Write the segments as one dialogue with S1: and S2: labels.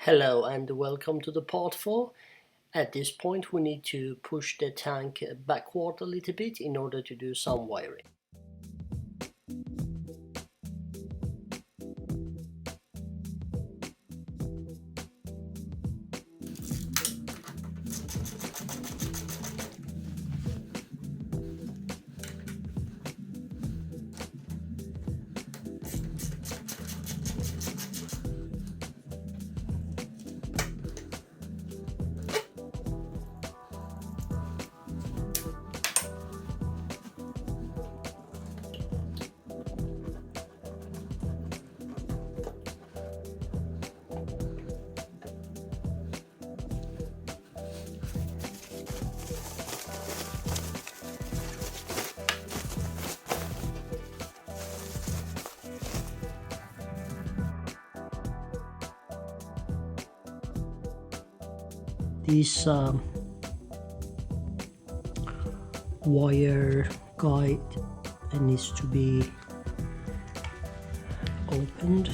S1: Hello and welcome to the part 4. At this point we need to push the tank backward a little bit in order to do some wiring. This wire guide needs to be opened.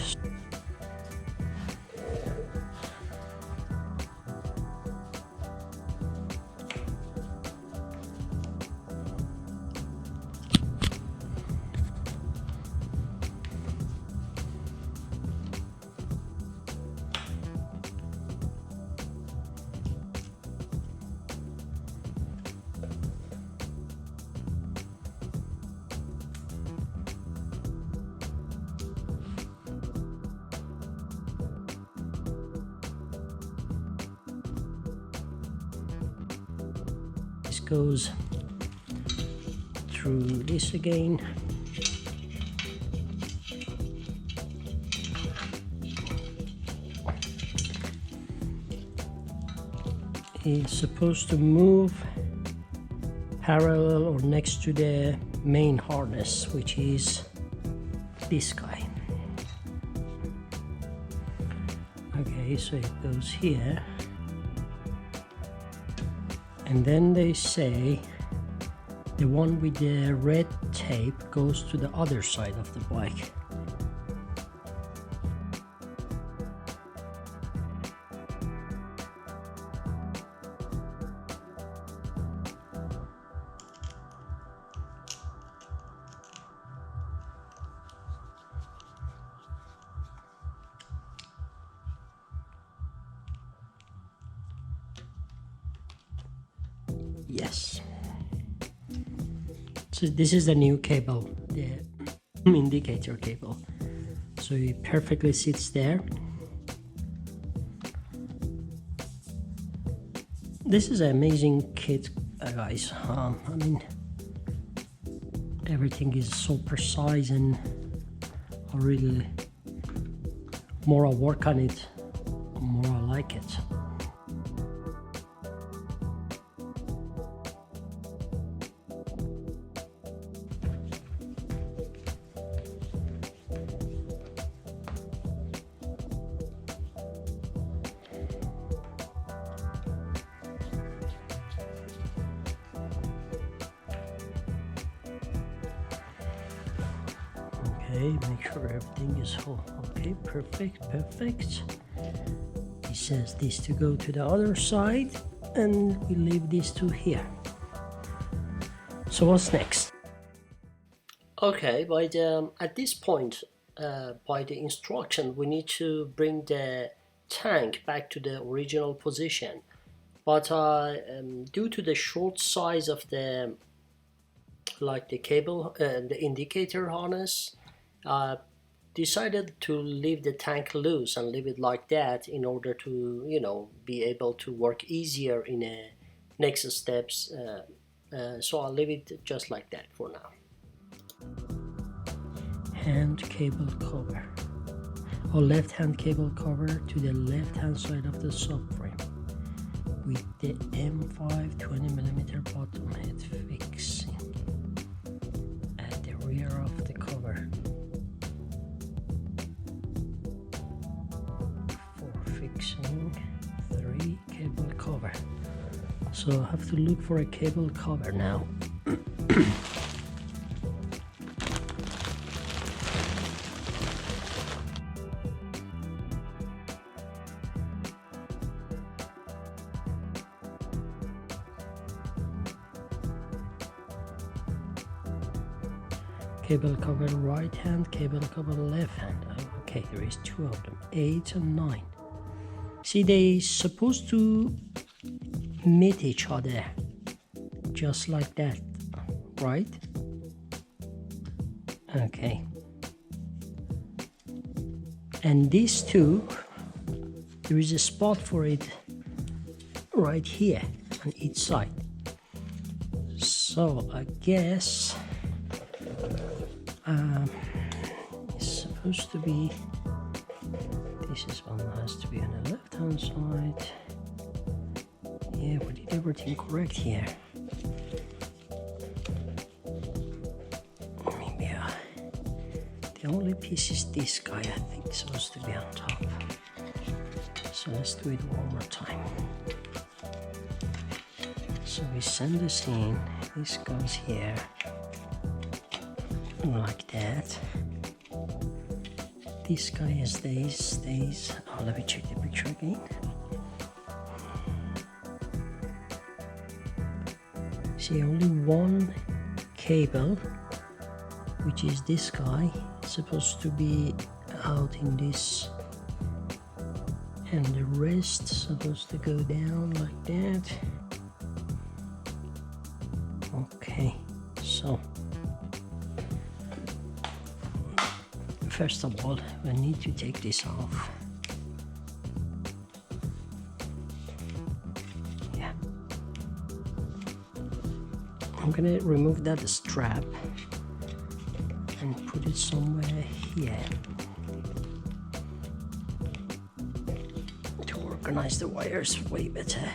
S1: Goes through this again. It's supposed to move parallel or next to the main harness, which is this guy. Okay, so it goes here. And then they say the one with the red tape goes to the other side of the bike. Yes. So this is the new cable, the indicator cable. So it perfectly sits there. This is an amazing kit, guys. I mean, everything is so precise, and I really, more I work on it, more I like it. Okay, make sure everything is whole. Okay, perfect. He says this to go to the other side, and we leave these two here. So what's next? Okay, at this point, by the instruction, we need to bring the tank back to the original position. But due to the short size of the cable and the indicator harness, decided to leave the tank loose and leave it like that in order to, be able to work easier in the next steps. So I'll leave it just like that for now. Hand cable cover, or left hand cable cover to the left hand side of the subframe with the M5 20mm bottom head fixing at the rear of the cover. Fixing 3 cable cover. So I have to look for a cable cover now. Cable cover right hand, cable cover left hand. Okay, there is 2 of them, 8 and 9. See, they supposed to meet each other just like that, right? Okay. And these two, there is a spot for it right here on each side. So I guess it's supposed to be, this is one that has to be on the left hand side. Yeah, we did everything correct here. Maybe the only piece is this guy, I think it's supposed to be on top. So let's do it one more time. So we send this in, this goes here, like that. This guy stays. Oh, let me check the picture again. See, only one cable, which is this guy, supposed to be out in this, and the rest supposed to go down like that. Okay, so first of all, we need to take this off. Yeah, I'm gonna remove that strap and put it somewhere here to organize the wires way better.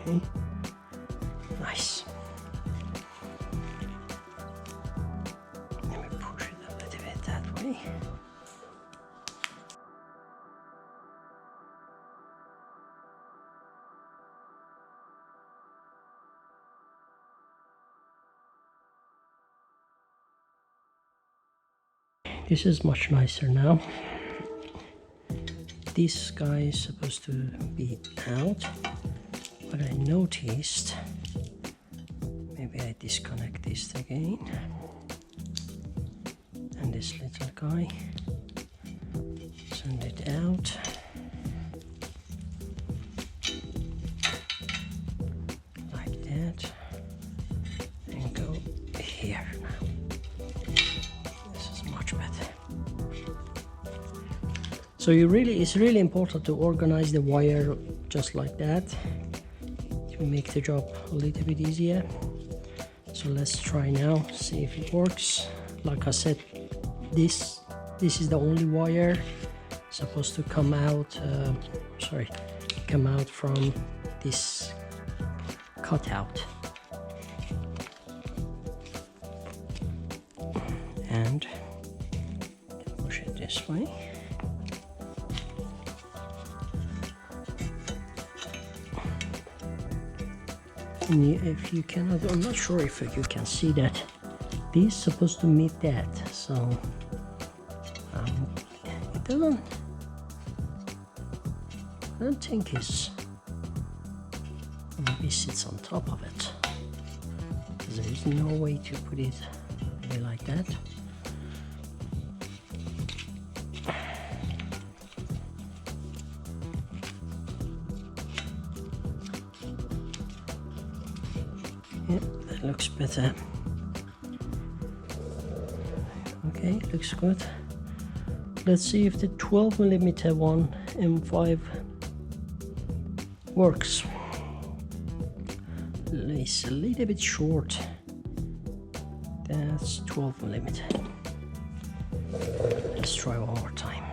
S1: Okay, nice. Let me push it a little bit that way. This is much nicer now. This guy is supposed to be out, but I noticed, maybe I disconnect this again, and this little guy, send it out, like that, and go here now. This is much better. So it's really important to organize the wire just like that to make the job a little bit easier. So let's try now, see if it works. Like I said, this is the only wire supposed to come out, come out from this cutout. And push it this way. And if you cannot, I'm not sure if you can see that this is supposed to meet that, so it doesn't, I don't think it's, maybe sits on top of it, because there is no way to put it really like that. Yeah, that looks better. Okay, looks good. Let's see if the 12mm one M5 works. It's a little bit short. That's 12mm. Let's try one more time.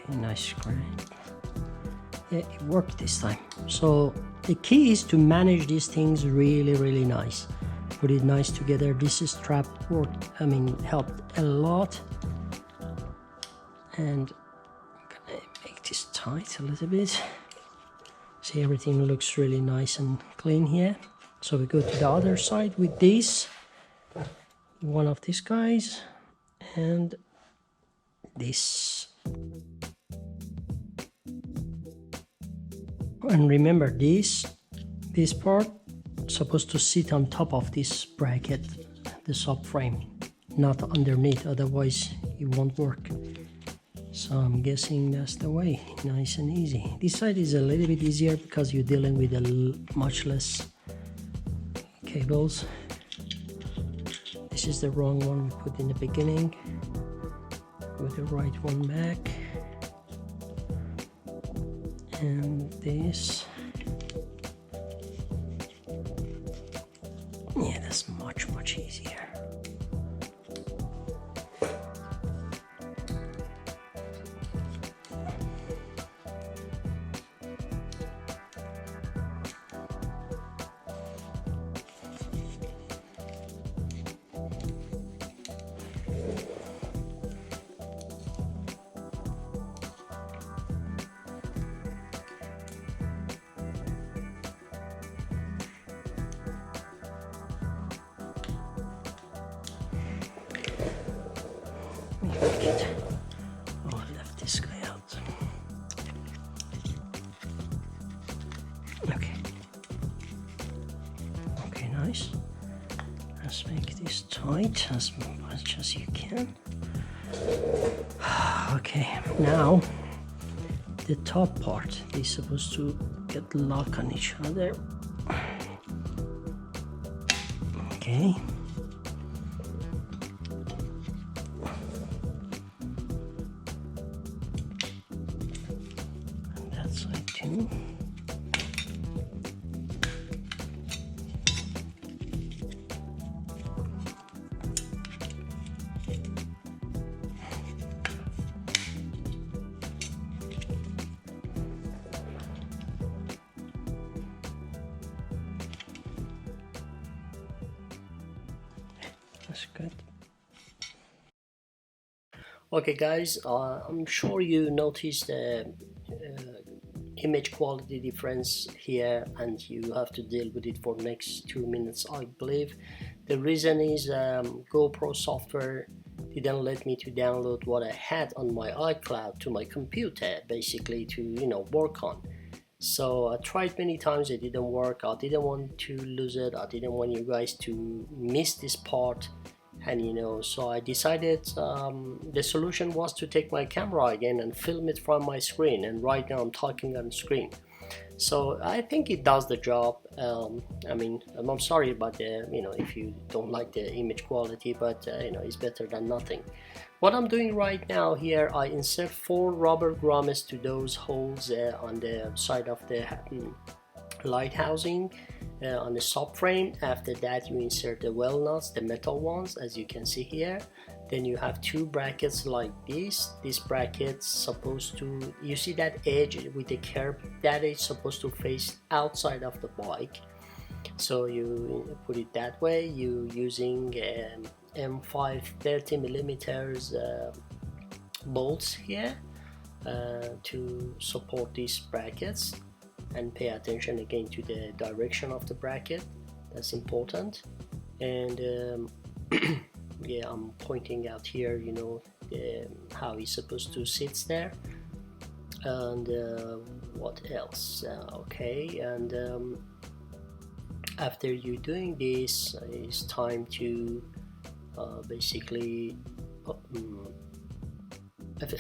S1: Okay, nice, great. Yeah, it worked this time. So the key is to manage these things really nice. Put it nice together. This strap worked, helped a lot. And I'm gonna make this tight a little bit. See, everything looks really nice and clean here. So we go to the other side with this, one of these guys, and this. And remember, this part is supposed to sit on top of this bracket, the subframe, not underneath, otherwise it won't work. So I'm guessing that's the way, nice and easy. This side is a little bit easier because you're dealing with much less cables. This is the wrong one we put in the beginning. Put the right one back. And this. Yeah, that's much easier. Oh, I left this guy out. Okay, nice. Let's make this tight as much as you can. Okay, now the top part is supposed to get locked on each other. Okay. Too. That's good. Okay guys, I'm sure you noticed the image quality difference here, and you have to deal with it for next 2 minutes, I believe. The reason is GoPro software didn't let me to download what I had on my iCloud to my computer, basically to work on. So I tried many times, it didn't work. I didn't want to lose it. I didn't want you guys to miss this part. And so I decided the solution was to take my camera again and film it from my screen, and right now I'm talking on screen. So I think it does the job. I'm sorry about if you don't like the image quality, but it's better than nothing. What I'm doing right now here, I insert 4 rubber grommets to those holes on the side of the light housing on the subframe. After that you insert the well nuts, the metal ones, as you can see here. Then you have 2 brackets like this. This bracket's supposed to, you see that edge with the curve, that is supposed to face outside of the bike. So you put it that way. You using M5 30mm bolts here to support these brackets. And pay attention again to the direction of the bracket, that's important. And yeah, I'm pointing out here how it's supposed to sit there. And what else? Okay, and after you doing this, it's time to basically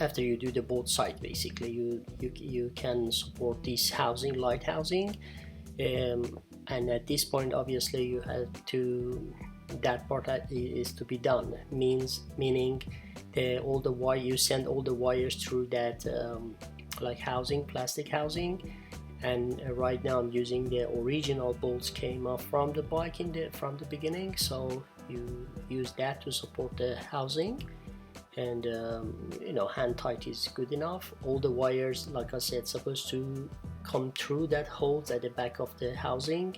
S1: after you do the both side, basically you can support this housing, light housing, and at this point obviously you have to, that part is to be done, meaning all the wire, you send all the wires through that like housing, plastic housing. And right now I'm using the original bolts came off from the bike from the beginning, so you use that to support the housing. and you know, hand tight is good enough. All the wires, like I said, supposed to come through that holes at the back of the housing,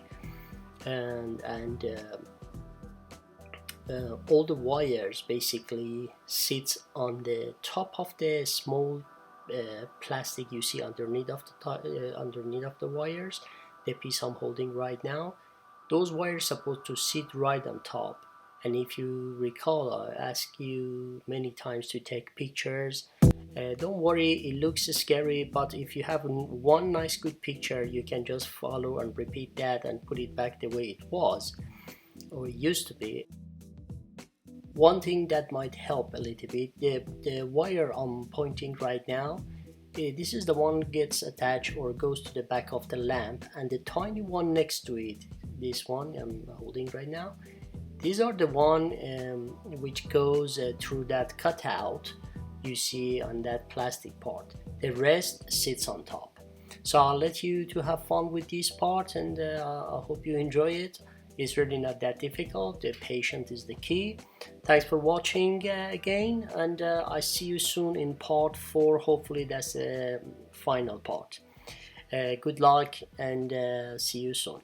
S1: and all the wires basically sits on the top of the small plastic you see underneath of the wires, the piece I'm holding right now. Those wires supposed to sit right on top. And if you recall, I asked you many times to take pictures. Don't worry, it looks scary, but if you have one nice good picture, you can just follow and repeat that and put it back the way it was or it used to be. One thing that might help a little bit, the wire I'm pointing right now, this is the one gets attached or goes to the back of the lamp, and the tiny one next to it, this one I'm holding right now, these are the one which goes through that cutout you see on that plastic part. The rest sits on top. So I'll let you to have fun with this part, and I hope you enjoy it. It's really not that difficult. The patience is the key. Thanks for watching again, and I see you soon in part 4. Hopefully that's the final part. Good luck, and see you soon.